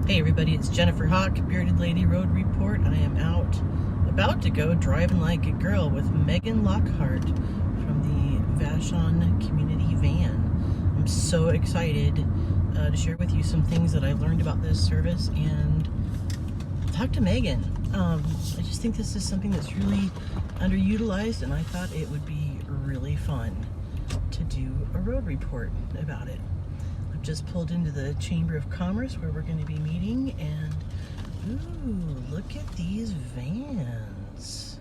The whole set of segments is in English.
Hey everybody, it's Jennifer Hawk, Bearded Lady Road Report. I am about to go driving like a girl with Megan Lockhart from the Vashon Community van. I'm so excited to share with you some things that I've learned about this service and talk to Megan. I just think this is something that's really underutilized, and I thought it would be really fun to do a road report about it. I've just pulled into the Chamber of Commerce where we're going to be meeting, and ooh, look at these vans.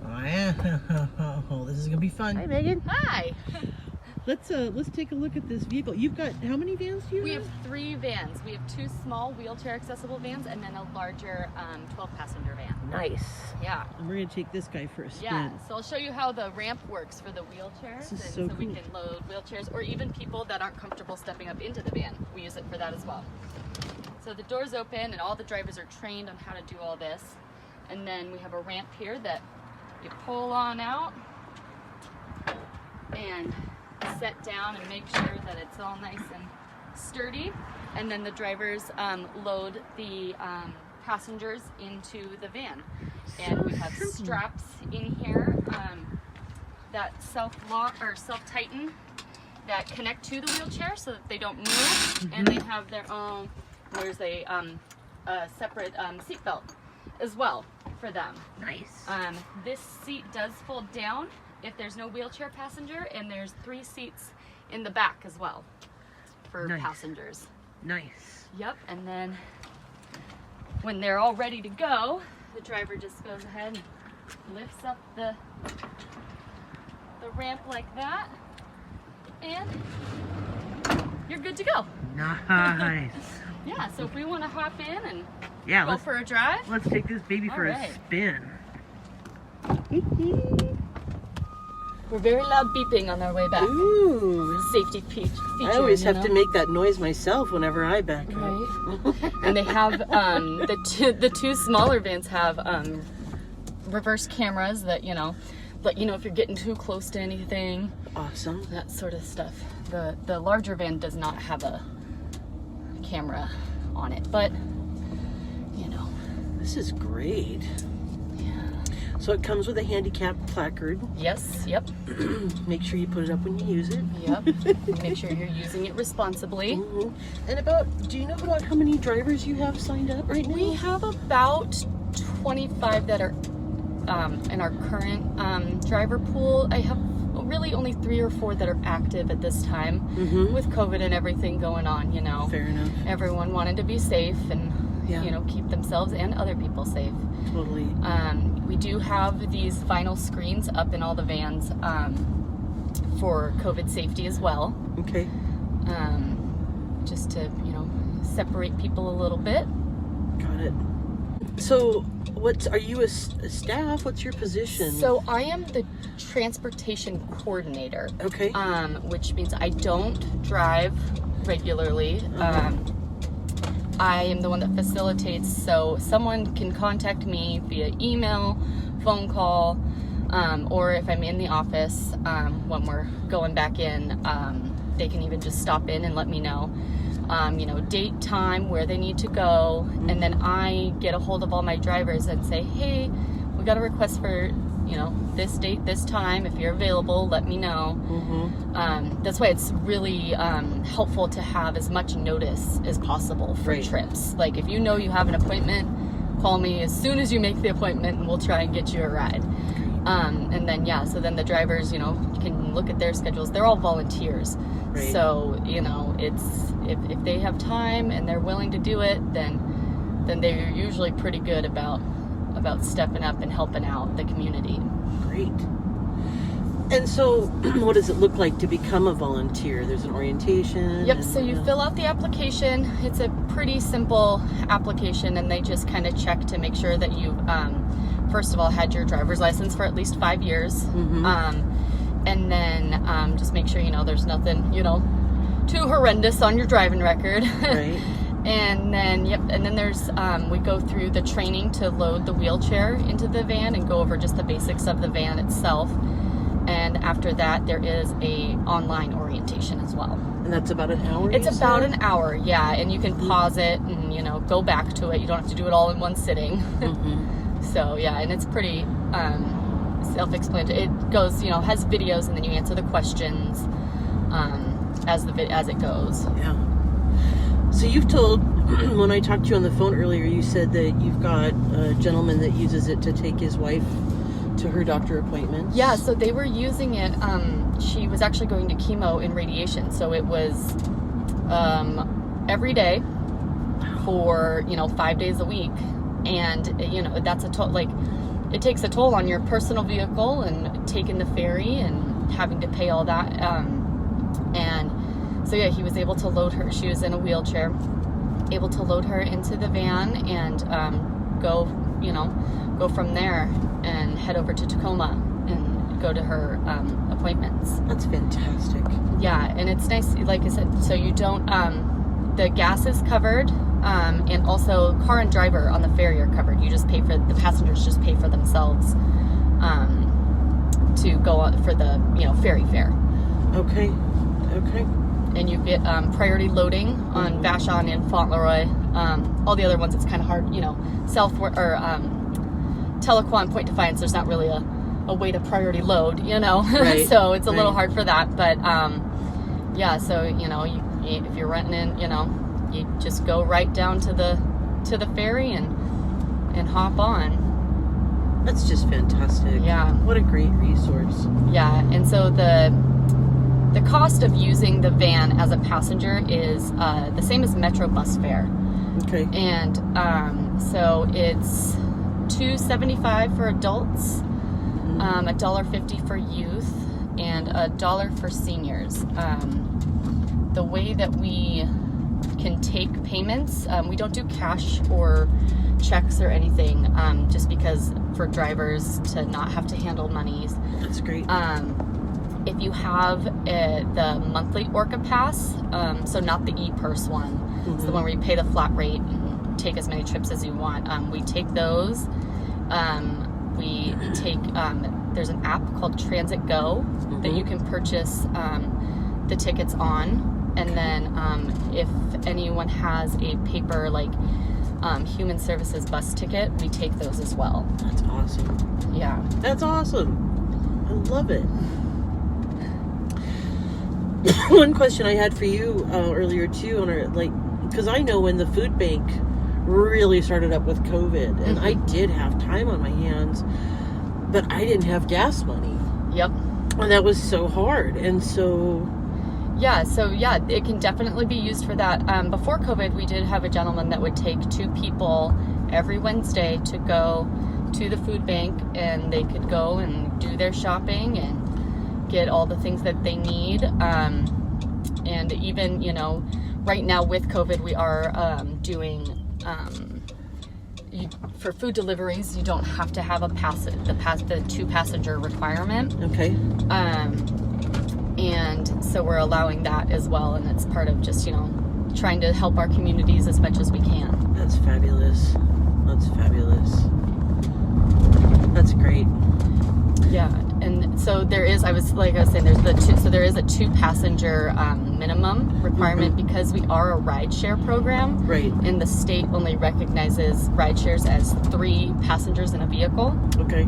Oh yeah, this is going to be fun. Hi Megan. Hi. Let's take a look at this vehicle. You've got, how many vans do you have? We have 3 vans. We have 2 small wheelchair accessible vans and then a larger 12-passenger van. Nice. Yeah. And we're going to take this guy for a spin. Yeah, so I'll show you how the ramp works for the wheelchairs. This is so cool. We can load wheelchairs or even people that aren't comfortable stepping up into the van. We use it for that as well. So the doors open and all the drivers are trained on how to do all this. And then we have a ramp here that you pull on out and set down and make sure that it's all nice and sturdy, and then the drivers load the passengers into the van. And we have straps in here that self-lock or self-tighten that connect to the wheelchair so that they don't move, and they have their own, there's a separate seat belt as well for them. Nice. This seat does fold down if there's no wheelchair passenger, and there's 3 seats in the back as well for passengers. Nice. Yep, and then when they're all ready to go, the driver just goes ahead and lifts up the ramp like that, and you're good to go. Nice. Yeah, so if we want to hop in and go let's for a drive. Let's take this baby for a spin. We're very loud beeping on our way back. Ooh. Safety feature. I always have to make that noise myself whenever I back up. Right. And they have, the two smaller vans have reverse cameras that, let you know if you're getting too close to anything. Awesome. That sort of stuff. The larger van does not have a camera on it, but, This is great. So it comes with a handicap placard. Yes, yep. Make sure you put it up when you use it. Yep. Make sure you're using it responsibly. Mm-hmm. And do you know about how many drivers you have signed up right now? We have about 25 that are in our current driver pool. I have really only 3 or 4 that are active at this time with COVID and everything going on, Fair enough. Everyone wanted to be safe and, keep themselves and other people safe. Totally. We do have these vinyl screens up in all the vans for COVID safety as well. Okay. Just to, separate people a little bit. Got it. So, are you a staff? What's your position? So I am the transportation coordinator. Okay. Which means I don't drive regularly. I am the one that facilitates, so someone can contact me via email, phone call, or if I'm in the office when we're going back in, they can even just stop in and let me know, date, time, where they need to go, and then I get a hold of all my drivers and say, hey, we got a request for, this date, this time, if you're available, let me know. That's why it's really helpful to have as much notice as possible for trips. Like if you know you have an appointment, call me as soon as you make the appointment and we'll try and get you a ride. And then, so then the drivers, can look at their schedules. They're all volunteers. So, it's, if they have time and they're willing to do it, then they're usually pretty good about stepping up and helping out the community. Great. And so, what does it look like to become a volunteer? There's an orientation? Yep, so you fill out the application. It's a pretty simple application, and they just kind of check to make sure that you've, first of all, had your driver's license for at least 5 years. And then just make sure, there's nothing, too horrendous on your driving record. Right. And then there's, we go through the training to load the wheelchair into the van and go over just the basics of the van itself. And after that, there is a online orientation as well. And that's about an hour? It's about an hour, yeah. And you can pause it and you know, go back to it. You don't have to do it all in one sitting. So yeah, and it's pretty self-explanatory. It goes, you know, has videos, and then you answer the questions as it goes. Yeah. So you've told, when I talked to you on the phone earlier, you said that you've got a gentleman that uses it to take his wife to her doctor appointments. Yeah, so they were using it. She was actually going to chemo and radiation, so it was every day for, you know, 5 days a week. And, you know, that's it takes a toll on your personal vehicle and taking the ferry and having to pay all that. And so, yeah, he was able to load her. She was in a wheelchair, able to load her into the van and go from there and head over to Tacoma and go to her appointments. That's fantastic. Yeah, and it's nice, like I said, so you don't, the gas is covered, and also car and driver on the ferry are covered. You just pay for, the passengers just pay for themselves to go out for the, you know, ferry fare. Okay. And you get priority loading on Vashon and Fauntleroy. All the other ones, it's kind of hard, you know, Tahlequah and Point Defiance, there's not really a way to priority load, you know. Right. So it's a little hard for that, but yeah, so, you know, if you're renting in, you know, you just go right down to the ferry and hop on. That's just fantastic. Yeah. What a great resource. Yeah, and so the cost of using the van as a passenger is the same as Metro bus fare. Okay. And so it's $2.75 for adults, $1.50 for youth, and $1 for seniors. The way that we can take payments, we don't do cash or checks or anything, just because for drivers to not have to handle monies. That's great. If you have the monthly Orca Pass, so not the e-purse one, it's the one where you pay the flat rate and take as many trips as you want. We take those. We take, there's an app called Transit Go that you can purchase the tickets on. And then if anyone has a paper, like Human Services bus ticket, we take those as well. That's awesome. Yeah. That's awesome. I love it. One question I had for you earlier too, because I know when the food bank really started up with COVID, and I did have time on my hands, but I didn't have gas money. Yep. And that was so hard. And so yeah, it can definitely be used for that. Before COVID, we did have a gentleman that would take 2 people every Wednesday to go to the food bank, and they could go and do their shopping and get all the things that they need. And even, you know, right now with COVID, we are doing, for food deliveries, you don't have to have the 2-passenger requirement. Okay. And so we're allowing that as well, and it's part of just, you know, trying to help our communities as much as we can. That's fabulous. That's fabulous. That's great. Yeah, and so there is, I was saying, there's there is a 2-passenger minimum requirement because we are a rideshare program. Right. And the state only recognizes rideshares as 3 passengers in a vehicle. Okay.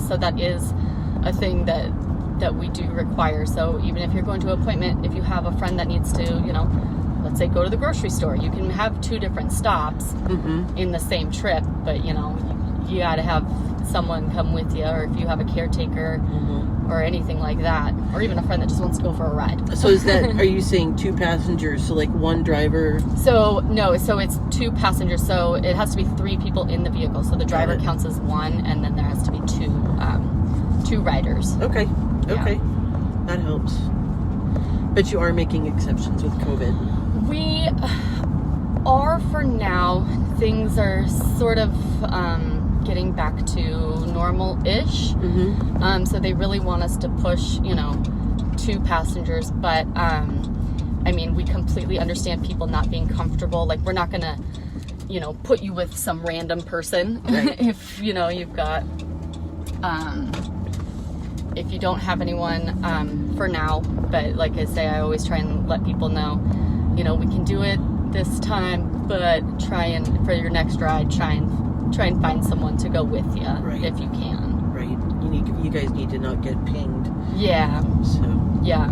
So that is a thing that we do require. So even if you're going to an appointment, if you have a friend that needs to, you know, let's say go to the grocery store, you can have 2 different stops in the same trip, but, you know, you got to have someone come with you, or if you have a caretaker or anything like that, or even a friend that just wants to go for a ride. So is that, are you saying 2 passengers, so like 1 driver? So no, so it's 2 passengers, so it has to be 3 people in the vehicle, so the driver counts as 1, and then there has to be 2 riders. Okay. Yeah. Okay. That helps. But you are making exceptions with COVID. We are for now. Things are sort of getting back to normal-ish. So they really want us to push, you know, 2 passengers. But, I mean, we completely understand people not being comfortable. Like, we're not going to, you know, put you with some random person if, you know, you've got... if you don't have anyone for now, but like I say, I always try and let people know, you know, we can do it this time, but for your next ride, try and find someone to go with you if you can. Right. You guys need to not get pinged. Yeah. So. Yeah.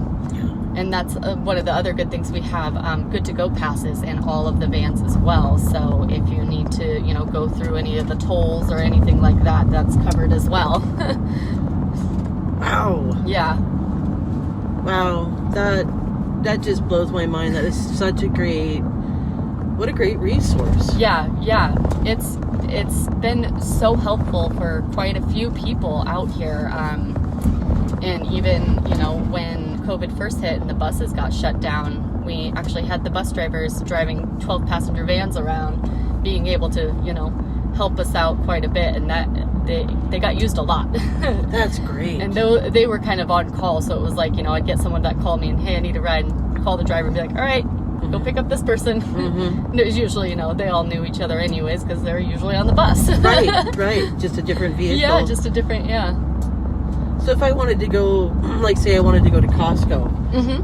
And that's one of the other good things we have, good to go passes in all of the vans as well. So if you need to, go through any of the tolls or anything like that, that's covered as well. Wow. Yeah. Wow. That just blows my mind. That is such a great resource. Yeah. It's been so helpful for quite a few people out here. And even, when COVID first hit and the buses got shut down, we actually had the bus drivers driving 12 passenger vans around, being able to, help us out quite a bit, and that they got used a lot. That's great. And they were kind of on call, so it was like, I'd get someone that called me and, hey, I need a ride, and call the driver and be like, all right, go pick up this person. And it was usually, they all knew each other anyways because they're usually on the bus. Right. Just a different vehicle. Yeah, just a different, So if I wanted to go, like say I wanted to go to Costco,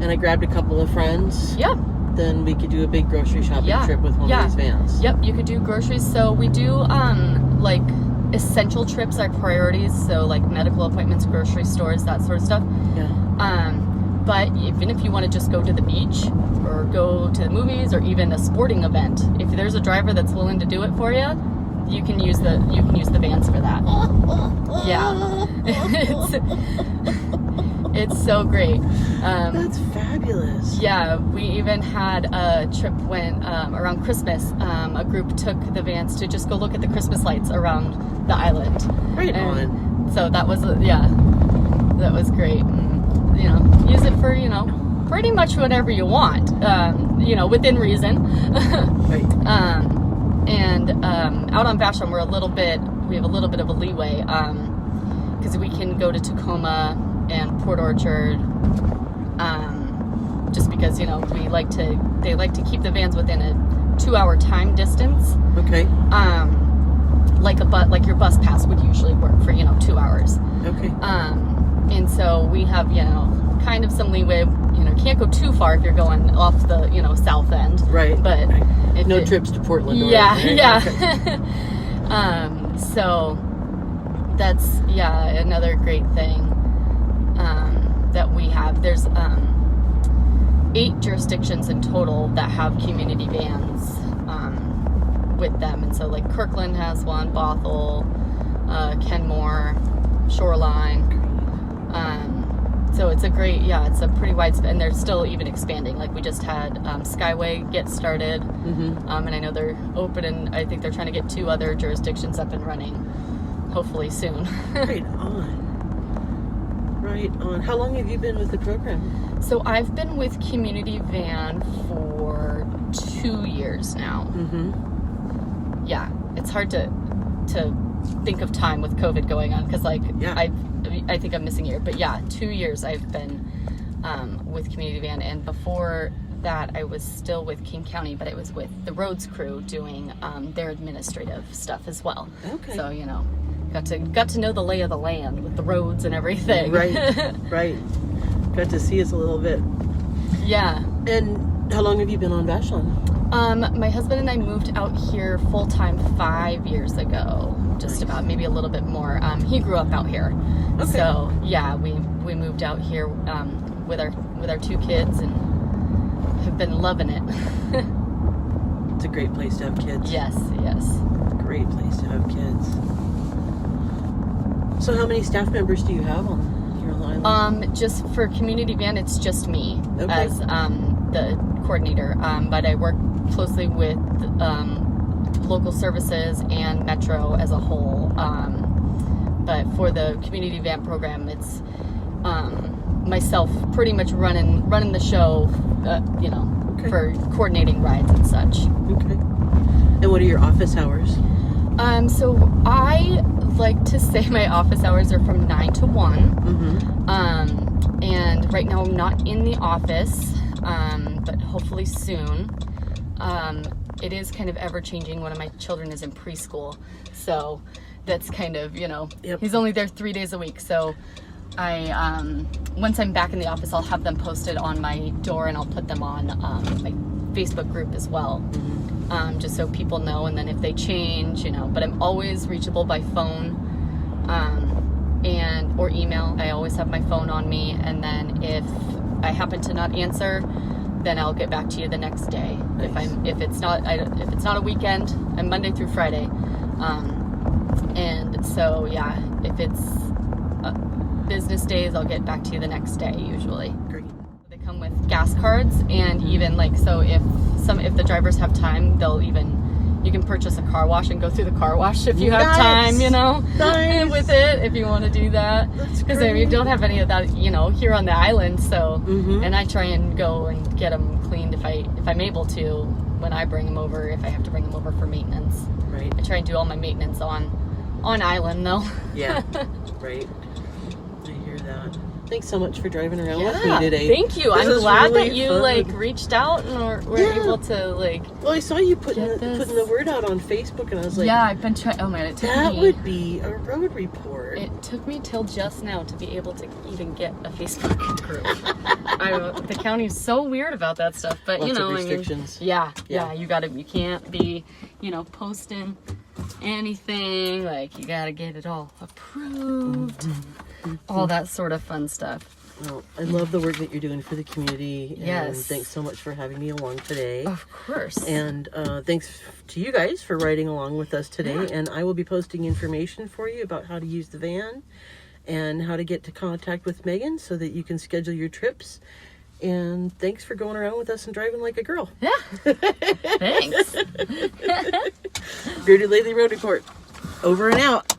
and I grabbed a couple of friends, then we could do a big grocery shopping trip with one of these vans. Yep, you could do groceries. So we do like essential trips are priorities. So like medical appointments, grocery stores, that sort of stuff. Yeah. But even if you want to just go to the beach or go to the movies or even a sporting event, if there's a driver that's willing to do it for you, you can use the vans for that. Yeah. It's so great. That's fabulous. Yeah, we even had a trip when around Christmas, a group took the vans to just go look at the Christmas lights around the island. Right on. So that was that was great. And, use it for pretty much whatever you want. Within reason. Right. And out on Vashon, we have a little bit of a leeway because we can go to Tacoma and Port Orchard, just because they like to keep the vans within a 2-hour time distance. Okay. Like your bus pass would usually work for 2 hours. Okay. And so we have kind of some leeway. Can't go too far if you're going off the south end. Right. But no trips to Portland. Yeah. So that's another great thing that we have. There's 8 jurisdictions in total that have community vans with them, and so like Kirkland has one, Bothell, Kenmore, Shoreline. So it's a pretty wide, and they're still even expanding. Like we just had Skyway get started, and I know they're open, and I think they're trying to get 2 other jurisdictions up and running, hopefully soon. Right on. How long have you been with the program? So I've been with Community Van for 2 years now. Yeah, it's hard to think of time with COVID going on because I think I'm missing a year, but 2 years I've been with Community Van, and before that I was still with King County, but I was with the roads crew doing their administrative stuff as well. Okay. So got to know the lay of the land with the roads and everything. Right. Got to see us a little bit. Yeah. And how long have you been on Vashon? My husband and I moved out here full time 5 years ago. Just about, maybe a little bit more. He grew up out here. Okay. So we moved out here with our 2 kids and have been loving it. It's a great place to have kids. Yes. Great place to have kids. So how many staff members do you have here on the island? Just for Community Van, it's just me as the coordinator. But I work closely with local services and Metro as a whole. But for the Community Van program, it's myself pretty much running the show, for coordinating rides and such. Okay. And what are your office hours? So I like to say my office hours are from 9 to 1. And right now I'm not in the office, but hopefully soon. It is kind of ever changing. One of my children is in preschool, so that's kind of, he's only there 3 days a week. So I, once I'm back in the office, I'll have them posted on my door, and I'll put them on my Facebook group as well. just so people know. And then if they change, but I'm always reachable by phone or email. I always have my phone on me. And then if I happen to not answer, then I'll get back to you the next day. Nice. If it's not a weekend, I'm Monday through Friday. And so yeah, if it's business days, I'll get back to you the next day usually. Great. They come with gas cards, and even so if the drivers have time, you can purchase a car wash and go through the car wash if you have time, Nice. with it, if you want to do that. Because we don't have any of that, here on the island. So, and I try and go and get them cleaned if I'm able to when I bring them over, if I have to bring them over for maintenance. Right. I try and do all my maintenance on island though. Yeah. Right. I hear that. Thanks so much for driving around with me Yeah, today. thank you. This I'm was glad really that you fun. reached out and were Yeah. able to Well, I saw you putting Get this. the word out on Facebook, and I was like, yeah, I've been trying. Oh man, it took that me. would be a road report. It took me till just now to be able to even get a Facebook group. The county's so weird about that stuff, but Lots of I mean, restrictions. yeah, Yeah. you can't be, posting anything. Like, you gotta get it all approved, all that sort of fun stuff. Well, I love the work that you're doing for the community. And Yes. thanks so much for having me along today. Of course. And thanks to you guys for riding along with us today. Yeah. And I will be posting information for you about how to use the van and how to get to contact with Megan so that you can schedule your trips. And thanks for going around with us and driving like a girl. Yeah. Thanks. Bearded Lady Road Report. Over and out.